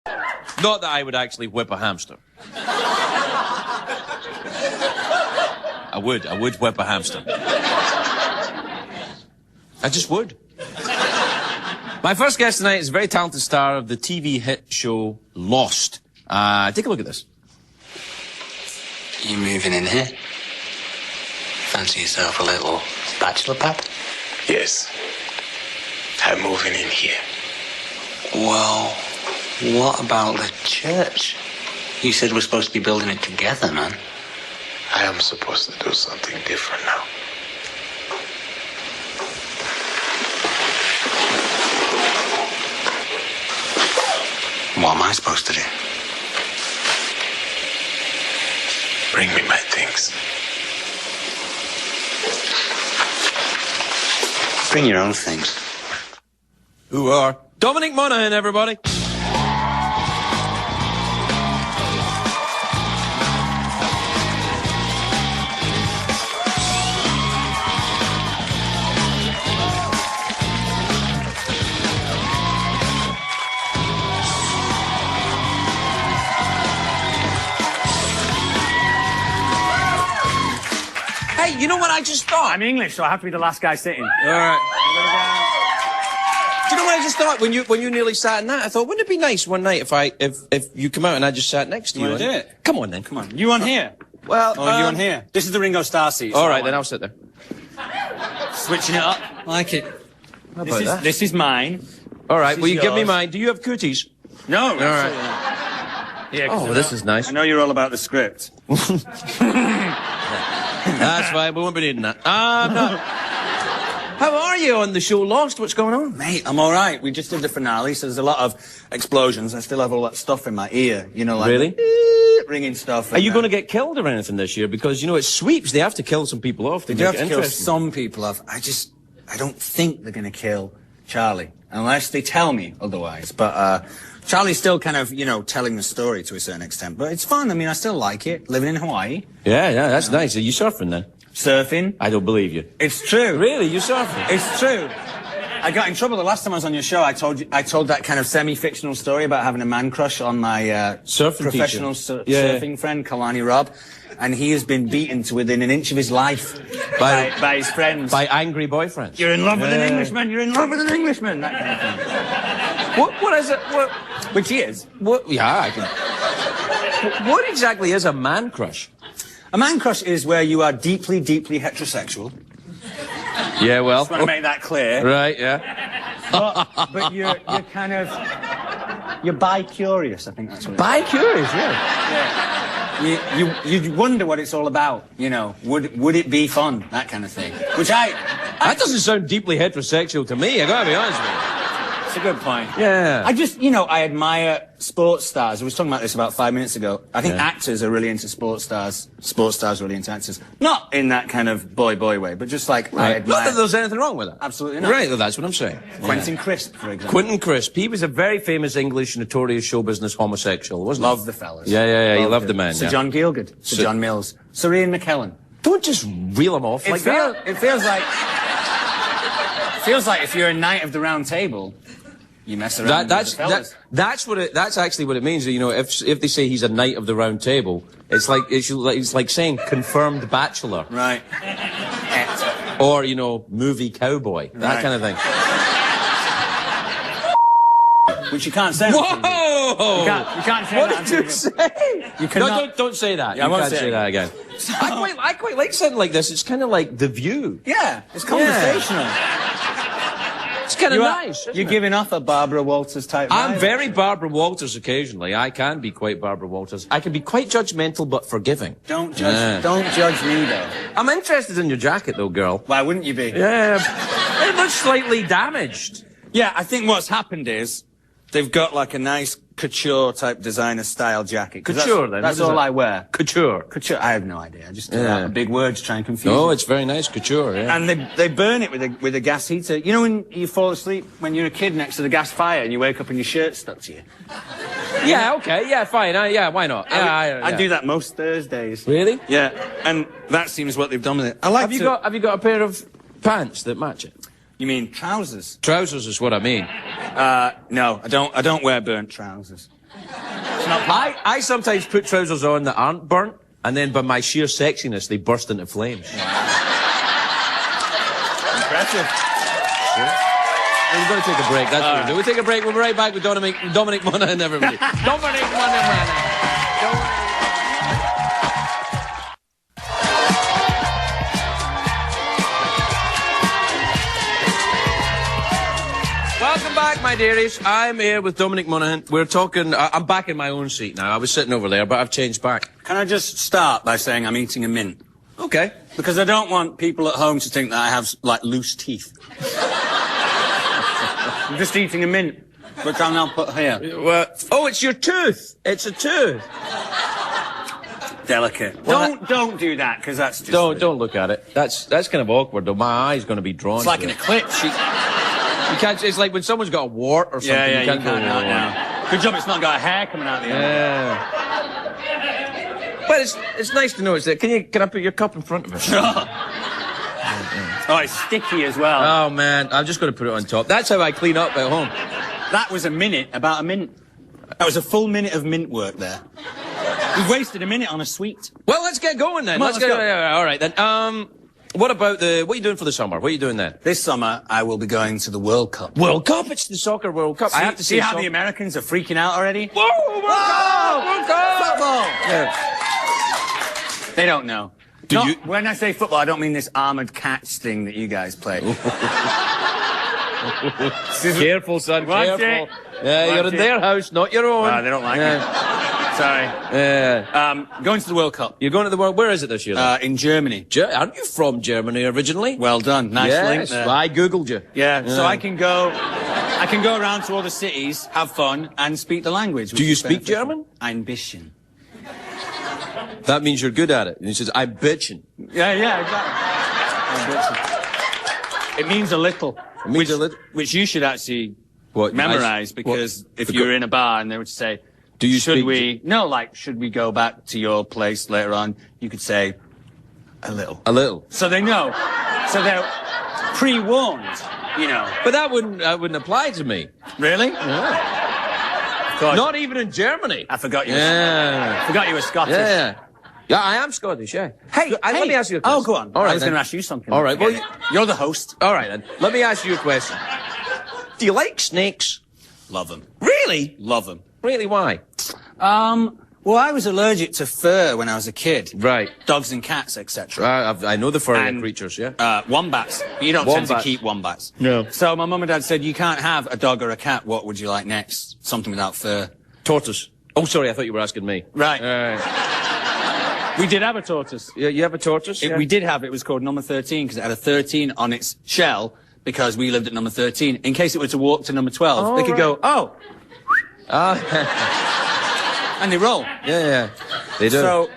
Not that I would actually whip a hamster. I would whip a hamster. I just would. My first guest tonight is a very talented star of the TV hit show Lost. Take a look at this. You moving in here? Fancy yourself a little bachelor pad? Yes. I'm moving in here. Well, what about the church? You said we're supposed to be building it together, man. I am supposed to do something different now. What am I supposed to do? Bring me my things. Bring your own things. Who are? Dominic Monaghan, everybody. Hey, you know what I just thought? I'm English, so I have to be the last guy sitting. All right. Do you know what I just thought when you nearly sat in that? I thought, wouldn't it be nice one night if you come out and I just sat next to you? Want to do it? Come on then. Come on. You on here? Well, Oh, you on here? This is the Ringo Starr seat. All right, then I'll sit there. Switching it up. Like it. How about that? This is mine. All right, This will is you give me yours. mine? Do you have cooties? No. All right. Yeah, Oh, this is nice. I know you're all about the script. That's fine. We won't be needing that. No. How are you on the show Lost? What's going on? Mate, I'm all right. We just did the finale, so there's a lot of explosions. I still have all that stuff in my ear, you know, like Really? ringing stuff. Are you going to get killed or anything this year? Because, you know, it's sweeps. They have to kill some people off. They do have to kill some people off. I don't think they're going to kill Charlie, unless they tell me otherwise. But Charlie's still kind of, you know, telling the story to a certain extent. But it's fun. I mean, I still like it. Living in Hawaii. Yeah, that's nice. Are you surfing then? Surfing. I don't believe you. It's true. Really? You're surfing? It's true. I got in trouble the last time I was on your show. I told that kind of semi-fictional story about having a man crush on my Surfing professional surfing friend, Kalani Rob. And he has been beaten to within an inch of his life by his friends. By angry boyfriends. You're in love with an Englishman. You're in love with an Englishman. That kind of thing. What is it? Which he is. What? Yeah, I can. What exactly is a man crush? A man crush is where you are deeply, deeply heterosexual. Yeah, well. Just want to make that clear. Right, yeah. But you're kind of... You're bi-curious, I think that's what it is. Bi-curious, really? Yeah. You wonder what it's all about, you know. Would it be fun? That kind of thing. Which That doesn't sound deeply heterosexual to me, I gotta be honest with you. It's a good point. Yeah. I just, you know, I admire sports stars. I was talking about this about 5 minutes ago. I think actors are really into sports stars really into actors. Not in that kind of boy way, but just like I admire... Not that there's anything wrong with that. Absolutely not. Right, well, that's what I'm saying. Quentin Crisp, for example. Quentin Crisp. He was a very famous English notorious show business homosexual, wasn't he? Love the fellas. Yeah. He loved the man. Sir John Gielgud. Sir John Mills. Sir Ian McKellen. Don't just reel him off like that. It feels like if you're a knight of the round table... You mess around with the fellas. That's actually what it means. You know, if they say he's a knight of the round table, it's like saying confirmed bachelor. Right. Or, you know, movie cowboy. That kind of thing. Which you can't say. Whoa! You can't say what that. What did you say? You cannot... No, don't say that. Yeah, you can't say that again. I quite like something like this. It's kind of like The View. Yeah, it's conversational. It's kind of nice. You're giving off a Barbara Walters type vibe. I'm very Barbara Walters occasionally. I can be quite Barbara Walters. I can be quite judgmental but forgiving. Don't judge me, though. I'm interested in your jacket, though, girl. Why wouldn't you be? Yeah, it looks slightly damaged. Yeah, I think what's happened is they've got like a nice couture type designer style jacket. Couture, then? That's all I wear. Couture. Couture. I have no idea. I just threw out a big word to try and confuse you. Oh, it's very nice, couture, yeah. And they burn it with a gas heater. You know when you fall asleep when you're a kid next to the gas fire and you wake up and your shirt's stuck to you? Yeah, okay, yeah, fine. Yeah, why not? I do that most Thursdays. Really? Yeah, and that seems what they've done with it. Have you got a pair of pants that match it? You mean trousers? Trousers is what I mean. No, I don't wear burnt trousers. It's not pie. I sometimes put trousers on that aren't burnt, and then by my sheer sexiness, they burst into flames. Impressive. Yeah. We're going to take a break. That's what we'll do. We'll take a break. We'll be right back with Dominic Monaghan, everybody. Dominic Monaghan. Welcome back, my dearies. I'm here with Dominic Monaghan. We're talking... I'm back in my own seat now. I was sitting over there, but I've changed back. Can I just start by saying I'm eating a mint? Okay. Because I don't want people at home to think that I have, like, loose teeth. I'm just eating a mint, which I'll now put here. Well, oh, it's your tooth. It's a tooth. Delicate. Don't do that, because that's just... Don't look at it. That's kind of awkward, though. My eye's going to be drawn. It's like to an it. eclipse. You can't... It's like when someone's got a wart or something. Yeah, you can't go... now. Good job it's not got a hair coming out the end. Yeah. But it's nice to know it's there. Can I put your cup in front of it? Sure. Oh, it's sticky as well. Oh, man. I'm just going to put it on top. That's how I clean up at home. That was about a minute. That was a full minute of mint work there. We've wasted a minute on a sweet. Well, let's get going then. Let's go. Yeah, all right, then. What about what are you doing for the summer? What are you doing then? This summer, I will be going to the World Cup. It's the Soccer World Cup. I have to see how the Americans are freaking out already? Whoa, World Cup! Football! Yeah. They don't know. When I say football, I don't mean this armoured catch thing that you guys play. Careful, son, Watch careful. it. Yeah, you're in their house, not your own. They don't like me. Sorry. Yeah. Going to the World Cup. You're going to the World... Where is it this year, then? In Germany. Aren't you from Germany originally? Well done. Nice link there. I Googled you. Yeah, so I can go around to all the cities, have fun, and speak the language. Do you speak German? Ein bisschen. That means you're good at it. And he says, I'm bitching. Yeah, exactly. It means a little. It means a little? Which you should actually What, memorize, because if you're in a bar and they would say, should we go back to your place later on, you could say, a little. A little. So they know. So they're pre-warned, you know. But that wouldn't apply to me. Really? Yeah. God. Not even in Germany. I forgot you. Yeah. Forgot you were Scottish. Yeah. Yeah, I am Scottish, yeah. Hey, let me ask you a question. Oh, go on. All right, I was going to ask you something. All right, well, you're the host. All right, then. Let me ask you a question. Do you like snakes? Love them. Really? Love them. Really, why? Well, I was allergic to fur when I was a kid. Right. Dogs and cats, etc. I know the furry creatures, yeah. Wombats. You don't tend to keep wombats. No. So my mum and dad said, you can't have a dog or a cat. What would you like next? Something without fur. Tortoise. Oh, sorry, I thought you were asking me. Right. We did have a tortoise. Yeah, you have a tortoise? Yeah. We did have it. It was called number 13 because it had a 13 on its shell because we lived at number 13. In case it were to walk to number 12, they could go, oh. And they roll. Yeah. They do. So,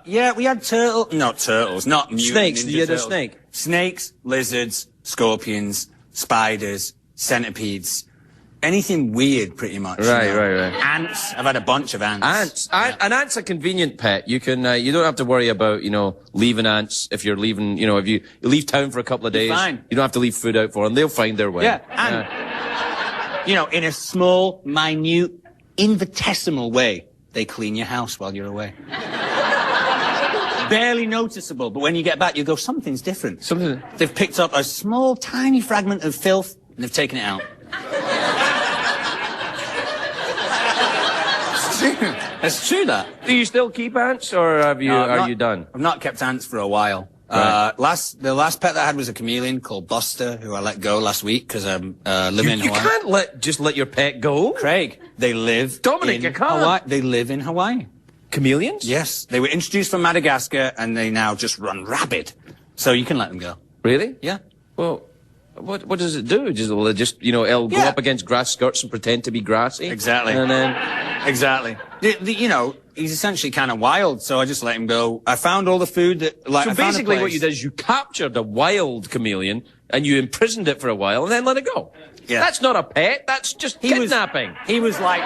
yeah, we had turtles. Not mutant snakes. ninja You had a turtles. snake. Snakes, lizards, scorpions, spiders, centipedes. Anything weird, pretty much. Right. Ants. I've had a bunch of ants. An ant's a convenient pet. You can, you don't have to worry about, leaving ants if you're leaving, if you leave town for a couple of days. Fine. You don't have to leave food out for them. They'll find their way. Yeah, and, in a small, minute, infinitesimal way, they clean your house while you're away. Barely noticeable, but when you get back, you go, something's different. They've picked up a small, tiny fragment of filth, and they've taken it out. It's true that. Do you still keep ants, or are you done? I've not kept ants for a while. Right. The last pet that I had was a chameleon called Buster, who I let go last week because I'm living in Hawaii. You can't just let your pet go. Craig, they live Dominic, in you can't. Hawaii. They live in Hawaii. Chameleons? Yes, they were introduced from Madagascar, and they now just run rabid. So you can let them go. Really? Yeah. Well, what does it do? It'll go up against grass skirts and pretend to be grassy? Exactly. And then... Exactly. He's essentially kind of wild, so I just let him go. I found all the food that, So basically what you did is you captured a wild chameleon and you imprisoned it for a while and then let it go. Yeah. That's not a pet, that's just kidnapping. He was like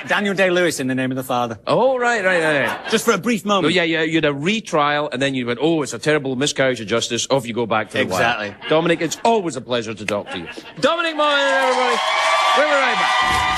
Daniel Day-Lewis in The Name of the Father. Oh, right. Just for a brief moment. Oh, yeah, you had a retrial and then you went, oh, it's a terrible miscarriage of justice. Off you go back to the wild. Exactly. Dominic, it's always a pleasure to talk to you. Dominic Monaghan, everybody. We'll be right back.